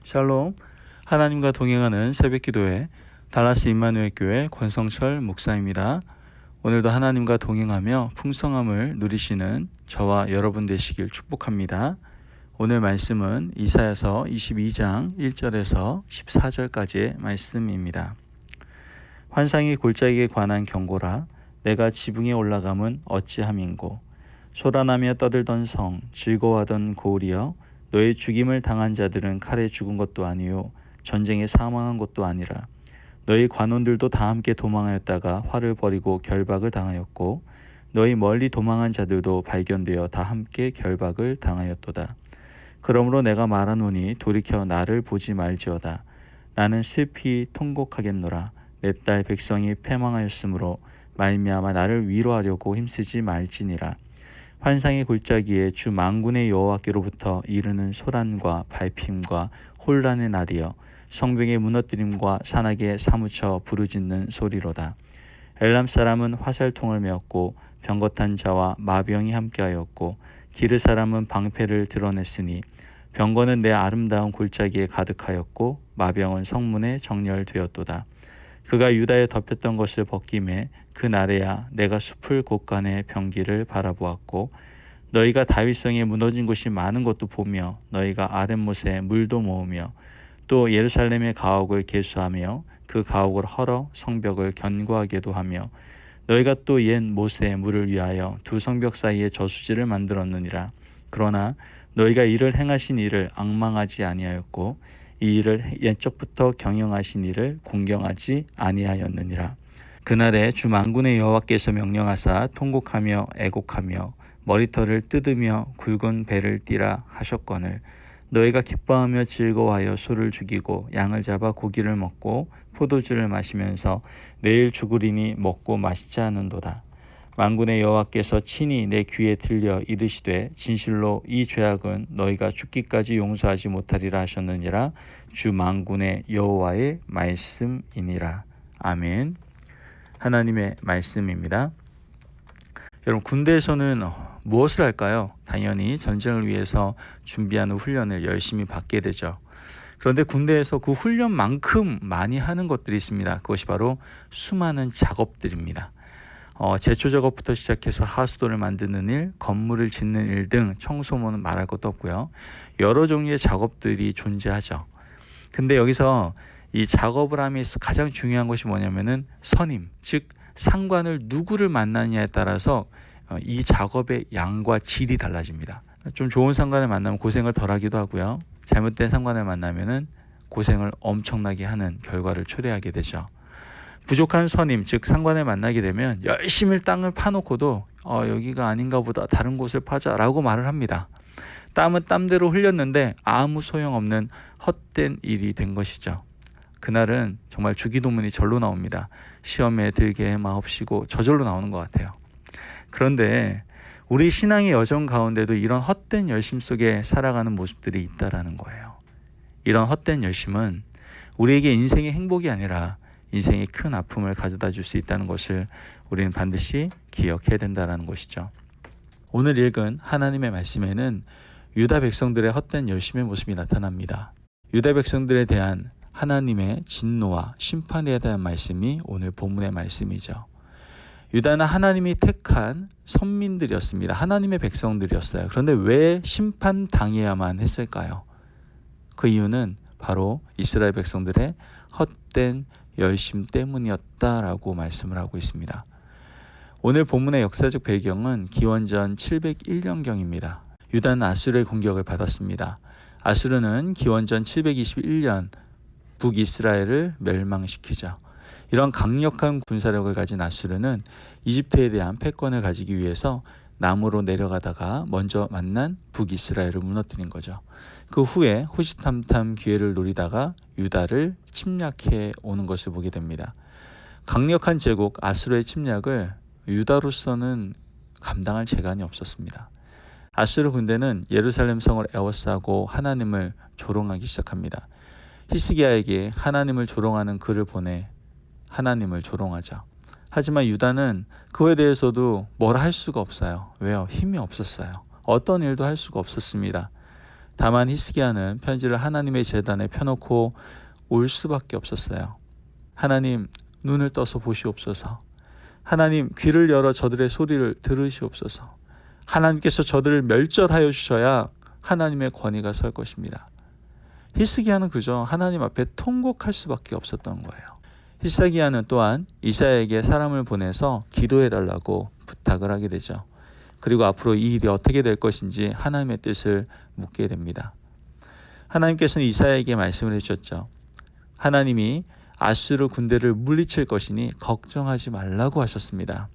샬롬, 하나님과 동행하는 새벽기도회 달라스 임마누엘 교회 권성철 목사입니다. 오늘도 하나님과 동행하며 풍성함을 누리시는 저와 여러분 되시길 축복합니다. 오늘 말씀은 이사야서 22장 1절에서 14절까지의 말씀입니다. 환상이 골짜기에 관한 경고라. 내가 지붕에 올라감은 어찌함인고. 소란하며 떠들던 성, 즐거워하던 고을이여, 너의 죽임을 당한 자들은 칼에 죽은 것도 아니요 전쟁에 사망한 것도 아니라 너희 관원들도 다 함께 도망하였다가 화를 벌이고 결박을 당하였고 너희 멀리 도망한 자들도 발견되어 다 함께 결박을 당하였도다. 그러므로 내가 말하노니 돌이켜 나를 보지 말지어다. 나는 슬피 통곡하겠노라. 내 딸 백성이 패망하였으므로 말미암아 나를 위로하려고 힘쓰지 말지니라. 환상의 골짜기에 주 만군의 여호와께로부터 이르는 소란과 발핌과 혼란의 날이여, 성벽의 무너뜨림과 산악에 사무쳐 부르짖는 소리로다. 엘람 사람은 화살통을 메었고 병거탄 자와 마병이 함께하였고 기르 사람은 방패를 드러냈으니 병거는 내 아름다운 골짜기에 가득하였고 마병은 성문에 정렬되었도다. 그가 유다에 덮였던 것을 벗김에 그 날에야 내가 숲을 곳간의 병기를 바라보았고 너희가 다윗성에 무너진 곳이 많은 것도 보며 너희가 아랫못에 물도 모으며 또 예루살렘의 가옥을 개수하며 그 가옥을 헐어 성벽을 견고하게도 하며 너희가 또 옛 못에 물을 위하여 두 성벽 사이에 저수지를 만들었느니라. 그러나 너희가 이를 행하신 이를 앙망하지 아니하였고 이 일을 옛적부터 경영하신 이를 공경하지 아니하였느니라. 그날에 주 만군의 여호와께서 명령하사 통곡하며 애곡하며 머리털을 뜯으며 굵은 배를 띠라 하셨거늘 너희가 기뻐하며 즐거워하여 소를 죽이고 양을 잡아 고기를 먹고 포도주를 마시면서 내일 죽으리니 먹고 마시지 않는도다. 만군의 여호와께서 친히 내 귀에 들려 이르시되 진실로 이 죄악은 너희가 죽기까지 용서하지 못하리라 하셨느니라. 주 만군의 여호와의 말씀이니라. 아멘. 하나님의 말씀입니다. 여러분, 군대에서는 무엇을 할까요? 당연히 전쟁을 위해서 준비하는 훈련을 열심히 받게 되죠. 그런데 군대에서 그 훈련만큼 많이 하는 것들이 있습니다. 그것이 바로 수많은 작업들입니다. 제초 작업부터 시작해서 하수도를 만드는 일, 건물을 짓는 일 등 청소모는 말할 것도 없고요. 여러 종류의 작업들이 존재하죠. 근데 여기서 이 작업을 하면서 가장 중요한 것이 뭐냐면은 선임, 즉 상관을 누구를 만나느냐에 따라서 이 작업의 양과 질이 달라집니다. 좀 좋은 상관을 만나면 고생을 덜 하기도 하고요. 잘못된 상관을 만나면은 고생을 엄청나게 하는 결과를 초래하게 되죠. 부족한 선임, 즉 상관을 만나게 되면 열심히 땅을 파놓고도 여기가 아닌가 보다 다른 곳을 파자라고 말을 합니다. 땀은 땀대로 흘렸는데 아무 소용없는 헛된 일이 된 것이죠. 그날은 정말 주기도문이 절로 나옵니다. 시험에 들게 마옵시고 저절로 나오는 것 같아요. 그런데 우리 신앙의 여정 가운데도 이런 헛된 열심 속에 살아가는 모습들이 있다라는 거예요. 이런 헛된 열심은 우리에게 인생의 행복이 아니라 인생의 큰 아픔을 가져다 줄 수 있다는 것을 우리는 반드시 기억해야 된다는 것이죠. 오늘 읽은 하나님의 말씀에는 유다 백성들의 헛된 열심의 모습이 나타납니다. 유다 백성들에 대한 하나님의 진노와 심판에 대한 말씀이 오늘 본문의 말씀이죠. 유다는 하나님이 택한 선민들이었습니다. 하나님의 백성들이었어요. 그런데 왜 심판당해야만 했을까요? 그 이유는 바로 이스라엘 백성들의 헛된 열심 때문이었다라고 말씀을 하고 있습니다. 오늘 본문의 역사적 배경은 기원전 701년경입니다. 유다는 아수르의 공격을 받았습니다. 아수르는 기원전 721년 북이스라엘을 멸망시키죠. 이런 강력한 군사력을 가진 아수르는 이집트에 대한 패권을 가지기 위해서 남으로 내려가다가 먼저 만난 북이스라엘을 무너뜨린 거죠. 그 후에 호시탐탐 기회를 노리다가 유다를 침략해 오는 것을 보게 됩니다. 강력한 제국 아수르의 침략을 유다로서는 감당할 재간이 없었습니다. 아수르 군대는 예루살렘 성을 에워싸고 하나님을 조롱하기 시작합니다. 히스기야에게 하나님을 조롱하는 글을 보내 하나님을 조롱하죠. 하지만 유다는 그에 대해서도 뭘 할 수가 없어요. 왜요? 힘이 없었어요. 어떤 일도 할 수가 없었습니다. 다만 히스기야는 편지를 하나님의 제단에 펴놓고 올 수밖에 없었어요. 하나님, 눈을 떠서 보시옵소서. 하나님, 귀를 열어 저들의 소리를 들으시옵소서. 하나님께서 저들을 멸절하여 주셔야 하나님의 권위가 설 것입니다. 히스기야는 그저 하나님 앞에 통곡할 수밖에 없었던 거예요. 히스기야는 또한 이사야에게 사람을 보내서 기도해달라고 부탁을 하게 되죠. 그리고 앞으로 이 일이 어떻게 될 것인지 하나님의 뜻을 묻게 됩니다. 하나님께서는 이사야에게 말씀을 해주셨죠. 하나님이 아수르 군대를 물리칠 것이니 걱정하지 말라고 하셨습니다.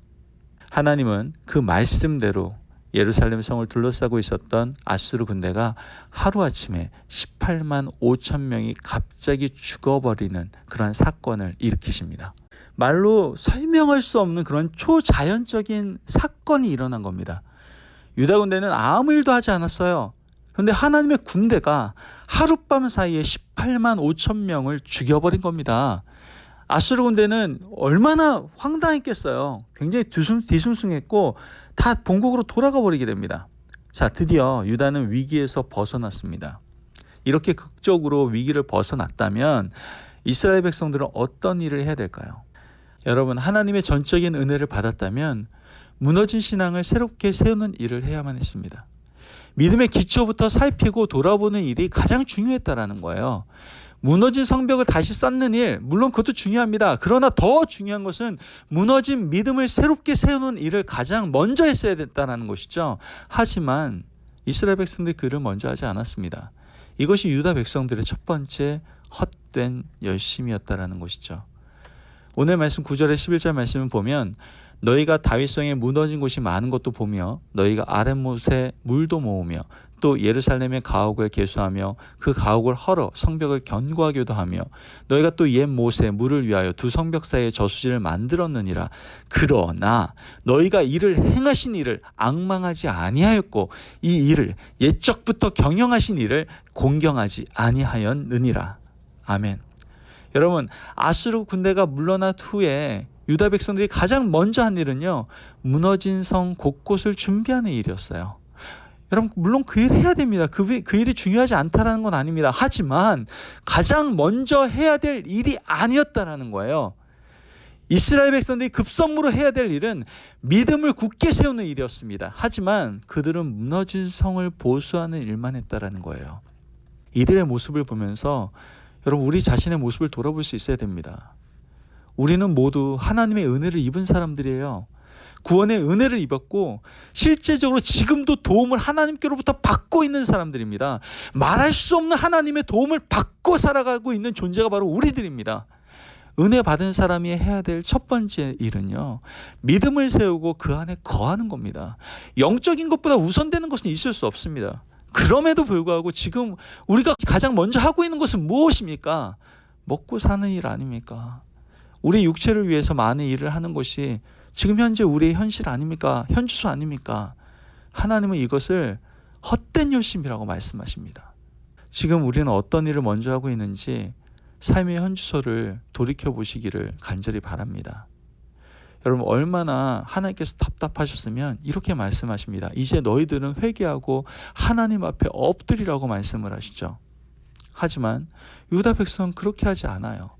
하나님은 그 말씀대로 예루살렘 성을 둘러싸고 있었던 아수르 군대가 하루아침에 18만 5천 명이 갑자기 죽어버리는 그런 사건을 일으키십니다. 말로 설명할 수 없는 그런 초자연적인 사건이 일어난 겁니다. 유다 군대는 아무 일도 하지 않았어요. 그런데 하나님의 군대가 하룻밤 사이에 18만 5천 명을 죽여버린 겁니다. 아수르 군대는 얼마나 황당했겠어요. 굉장히 뒤숭숭했고 다 본국으로 돌아가 버리게 됩니다. 자, 드디어 유다는 위기에서 벗어났습니다. 이렇게 극적으로 위기를 벗어났다면 이스라엘 백성들은 어떤 일을 해야 될까요? 여러분, 하나님의 전적인 은혜를 받았다면 무너진 신앙을 새롭게 세우는 일을 해야만 했습니다. 믿음의 기초부터 살피고 돌아보는 일이 가장 중요했다라는 거예요. 무너진 성벽을 다시 쌓는 일, 물론 그것도 중요합니다. 그러나 더 중요한 것은 무너진 믿음을 새롭게 세우는 일을 가장 먼저 했어야 됐다는 것이죠. 하지만 이스라엘 백성들이 그 일을 먼저 하지 않았습니다. 이것이 유다 백성들의 첫 번째 헛된 열심이었다라는 것이죠. 오늘 말씀 9절에 11절 말씀을 보면 너희가 다윗성에 무너진 곳이 많은 것도 보며 너희가 아랫못에 물도 모으며 또 예루살렘의 가옥을 개수하며 그 가옥을 헐어 성벽을 견고하게도 하며 너희가 또 옛 못에 물을 위하여 두 성벽 사이에 저수지를 만들었느니라. 그러나 너희가 이를 행하신 일을 앙망하지 아니하였고 이 일을 옛적부터 경영하신 일을 공경하지 아니하였느니라. 아멘. 여러분, 아수르 군대가 물러난 후에 유다 백성들이 가장 먼저 한 일은요, 무너진 성 곳곳을 준비하는 일이었어요. 여러분, 물론 그 일을 해야 됩니다. 그 일이 중요하지 않다라는 건 아닙니다. 하지만 가장 먼저 해야 될 일이 아니었다라는 거예요. 이스라엘 백성들이 급선무로 해야 될 일은 믿음을 굳게 세우는 일이었습니다. 하지만 그들은 무너진 성을 보수하는 일만 했다라는 거예요. 이들의 모습을 보면서 여러분, 우리 자신의 모습을 돌아볼 수 있어야 됩니다. 우리는 모두 하나님의 은혜를 입은 사람들이에요. 구원의 은혜를 입었고 실제적으로 지금도 도움을 하나님께로부터 받고 있는 사람들입니다. 말할 수 없는 하나님의 도움을 받고 살아가고 있는 존재가 바로 우리들입니다. 은혜 받은 사람이 해야 될 첫 번째 일은요, 믿음을 세우고 그 안에 거하는 겁니다. 영적인 것보다 우선되는 것은 있을 수 없습니다. 그럼에도 불구하고 지금 우리가 가장 먼저 하고 있는 것은 무엇입니까? 먹고 사는 일 아닙니까? 우리 육체를 위해서 많은 일을 하는 것이 지금 현재 우리의 현실 아닙니까? 현주소 아닙니까? 하나님은 이것을 헛된 열심이라고 말씀하십니다. 지금 우리는 어떤 일을 먼저 하고 있는지 삶의 현주소를 돌이켜보시기를 간절히 바랍니다. 여러분, 얼마나 하나님께서 답답하셨으면 이렇게 말씀하십니다. 이제 너희들은 회개하고 하나님 앞에 엎드리라고 말씀을 하시죠. 하지만 유다 백성은 그렇게 하지 않아요.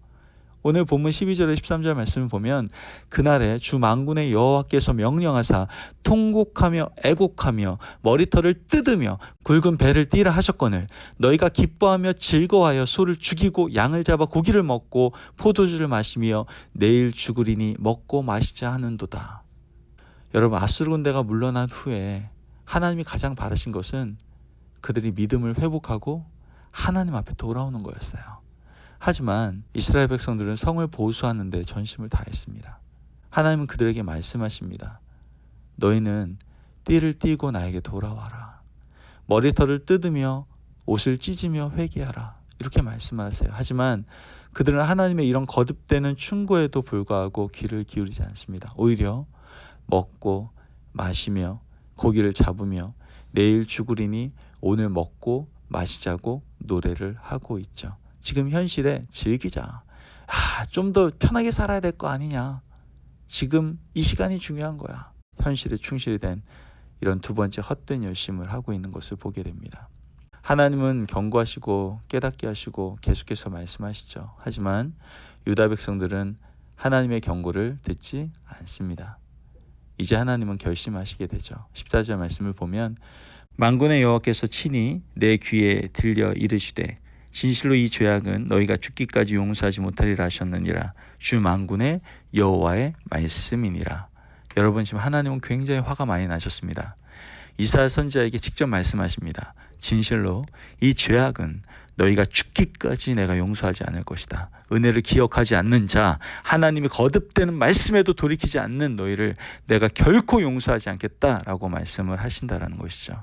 오늘 본문 12절에 13절 말씀을 보면 그날에 주 만군의 여호와께서 명령하사 통곡하며 애곡하며 머리털을 뜯으며 굵은 배를 띠라 하셨거늘 너희가 기뻐하며 즐거워하여 소를 죽이고 양을 잡아 고기를 먹고 포도주를 마시며 내일 죽으리니 먹고 마시자 하는도다. 여러분, 아수르 군대가 물러난 후에 하나님이 가장 바라신 것은 그들이 믿음을 회복하고 하나님 앞에 돌아오는 거였어요. 하지만 이스라엘 백성들은 성을 보수하는 데 전심을 다했습니다. 하나님은 그들에게 말씀하십니다. 너희는 띠를 띠고 나에게 돌아와라. 머리털을 뜯으며 옷을 찢으며 회개하라. 이렇게 말씀하세요. 하지만 그들은 하나님의 이런 거듭되는 충고에도 불구하고 귀를 기울이지 않습니다. 오히려 먹고 마시며 고기를 잡으며 내일 죽으리니 오늘 먹고 마시자고 노래를 하고 있죠. 지금 현실에 즐기자. 좀 더 편하게 살아야 될 거 아니냐. 지금 이 시간이 중요한 거야. 현실에 충실된 이런 두 번째 헛된 열심을 하고 있는 것을 보게 됩니다. 하나님은 경고하시고 깨닫게 하시고 계속해서 말씀하시죠. 하지만 유다 백성들은 하나님의 경고를 듣지 않습니다. 이제 하나님은 결심하시게 되죠. 14절 말씀을 보면 만군의 여호와께서 친히 내 귀에 들려 이르시되 진실로 이 죄악은 너희가 죽기까지 용서하지 못하리라 하셨느니라. 주 만군의 여호와의 말씀이니라. 여러분, 지금 하나님은 굉장히 화가 많이 나셨습니다. 이사야 선지자에게 직접 말씀하십니다. 진실로 이 죄악은 너희가 죽기까지 내가 용서하지 않을 것이다. 은혜를 기억하지 않는 자, 하나님이 거듭되는 말씀에도 돌이키지 않는 너희를 내가 결코 용서하지 않겠다라고 말씀을 하신다라는 것이죠.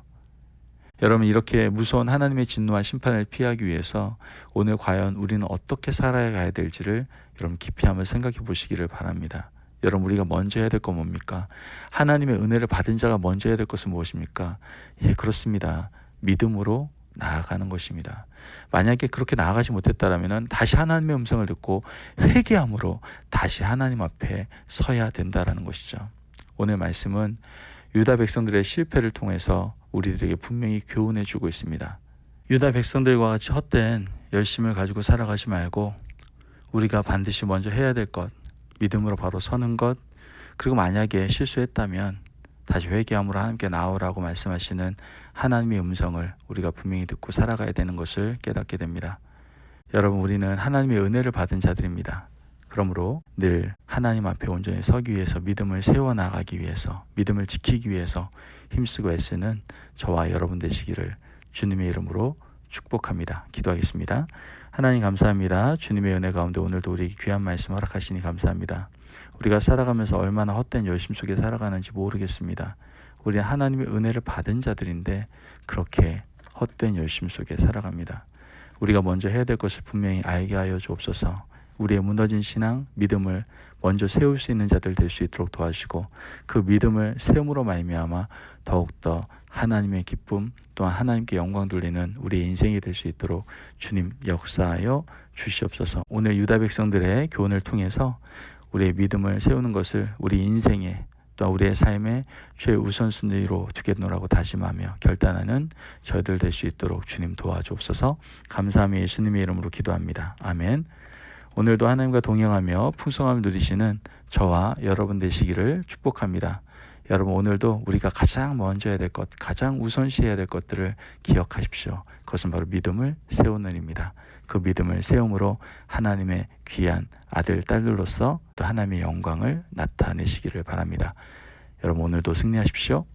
여러분, 이렇게 무서운 하나님의 진노와 심판을 피하기 위해서 오늘 과연 우리는 어떻게 살아가야 될지를 여러분 깊이 한번 생각해 보시기를 바랍니다. 여러분, 우리가 먼저 해야 될 건 뭡니까? 하나님의 은혜를 받은 자가 먼저 해야 될 것은 무엇입니까? 예, 그렇습니다. 믿음으로 나아가는 것입니다. 만약에 그렇게 나아가지 못했다면 다시 하나님의 음성을 듣고 회개함으로 다시 하나님 앞에 서야 된다라는 것이죠. 오늘 말씀은 유다 백성들의 실패를 통해서 우리들에게 분명히 교훈해 주고 있습니다. 유다 백성들과 같이 헛된 열심을 가지고 살아가지 말고 우리가 반드시 먼저 해야 될 것, 믿음으로 바로 서는 것, 그리고 만약에 실수했다면 다시 회개함으로 하나님께 나오라고 말씀하시는 하나님의 음성을 우리가 분명히 듣고 살아가야 되는 것을 깨닫게 됩니다. 여러분, 우리는 하나님의 은혜를 받은 자들입니다. 그러므로 늘 하나님 앞에 온전히 서기 위해서, 믿음을 세워나가기 위해서, 믿음을 지키기 위해서 힘쓰고 애쓰는 저와 여러분 되시기를 주님의 이름으로 축복합니다. 기도하겠습니다. 하나님 감사합니다. 주님의 은혜 가운데 오늘도 우리에게 귀한 말씀 허락하시니 감사합니다. 우리가 살아가면서 얼마나 헛된 열심 속에 살아가는지 모르겠습니다. 우리는 하나님의 은혜를 받은 자들인데 그렇게 헛된 열심 속에 살아갑니다. 우리가 먼저 해야 될 것을 분명히 알게 하여 주옵소서. 우리의 무너진 신앙, 믿음을 먼저 세울 수 있는 자들 될 수 있도록 도와주시고 그 믿음을 세움으로 말미암아 더욱더 하나님의 기쁨 또한 하나님께 영광 돌리는 우리의 인생이 될 수 있도록 주님 역사하여 주시옵소서. 오늘 유다 백성들의 교훈을 통해서 우리의 믿음을 세우는 것을 우리 인생에 또 우리의 삶의 최우선순위로 두겠노라고 다짐하며 결단하는 저희들 될 수 있도록 주님 도와주옵소서. 감사하며 예수님의 이름으로 기도합니다. 아멘. 오늘도 하나님과 동행하며 풍성함을 누리시는 저와 여러분 되시기를 축복합니다. 여러분, 오늘도 우리가 가장 먼저 해야 될 것, 가장 우선시해야 될 것들을 기억하십시오. 그것은 바로 믿음을 세우는 일입니다. 그 믿음을 세움으로 하나님의 귀한 아들, 딸들로서 또 하나님의 영광을 나타내시기를 바랍니다. 여러분, 오늘도 승리하십시오.